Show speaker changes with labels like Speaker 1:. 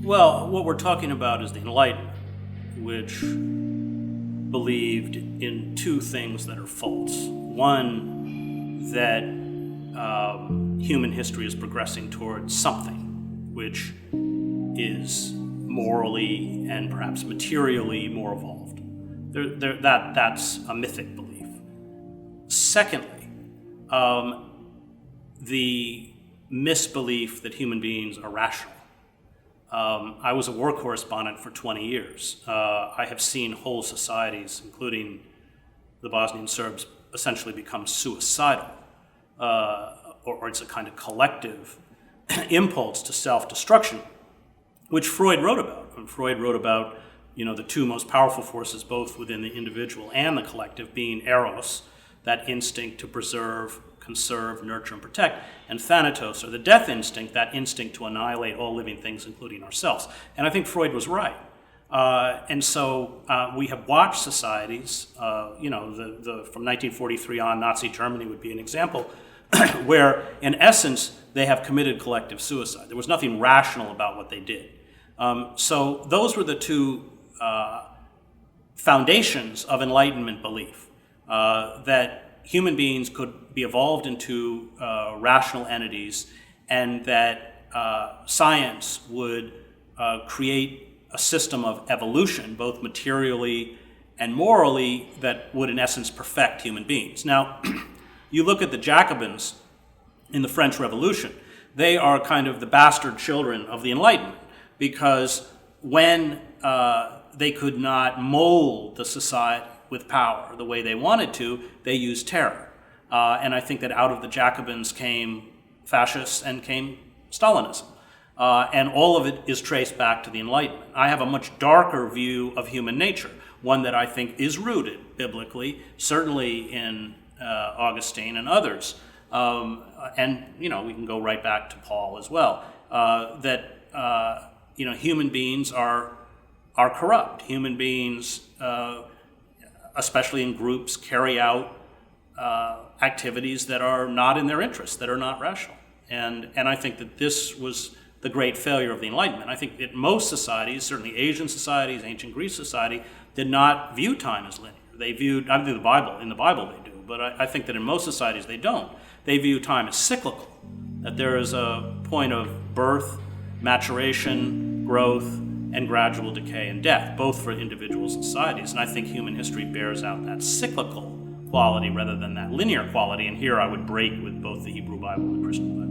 Speaker 1: Well, what we're talking about is the Enlightenment, which believed in two things that are false. One, that human history is progressing towards something which is morally and perhaps materially more evolved. That's a mythic belief. Secondly, the misbelief that human beings are rational. I was a war correspondent for 20 years. I have seen whole societies, including the Bosnian Serbs, essentially become suicidal, or it's a kind of collective impulse to self-destruction, which Freud wrote about. And Freud wrote about, the two most powerful forces, both within the individual and the collective, being eros, that instinct to preserve, conserve, nurture, and protect, and thanatos, or the death instinct, that instinct to annihilate all living things, including ourselves. And I think Freud was right. And so we have watched societies, from 1943 on, Nazi Germany would be an example, where in essence they have committed collective suicide. There was nothing rational about what they did. So those were the two foundations of Enlightenment belief, that human beings could be evolved into rational entities, and that science would create a system of evolution, both materially and morally, that would in essence perfect human beings. Now, you look at the Jacobins in the French Revolution, they are kind of the bastard children of the Enlightenment, because when they could not mold the society with power the way they wanted to, they used terror. And I think that out of the Jacobins came fascists and came Stalinism. And all of it is traced back to the Enlightenment. I have a much darker view of human nature, one that I think is rooted biblically, certainly in Augustine and others. And, we can go right back to Paul as well, that, human beings are corrupt. Human beings, especially in groups, carry out activities that are not in their interests, that are not rational. And I think that this was the great failure of the Enlightenment. I think that most societies, certainly Asian societies, ancient Greek society, did not view time as linear. They viewed, I think in the Bible they do, but I think that in most societies they don't. They view time as cyclical, that there is a point of birth, maturation, growth, and gradual decay and death, both for individuals and societies. And I think human history bears out that cyclical quality rather than that linear quality. And here I would break with both the Hebrew Bible and the Christian Bible.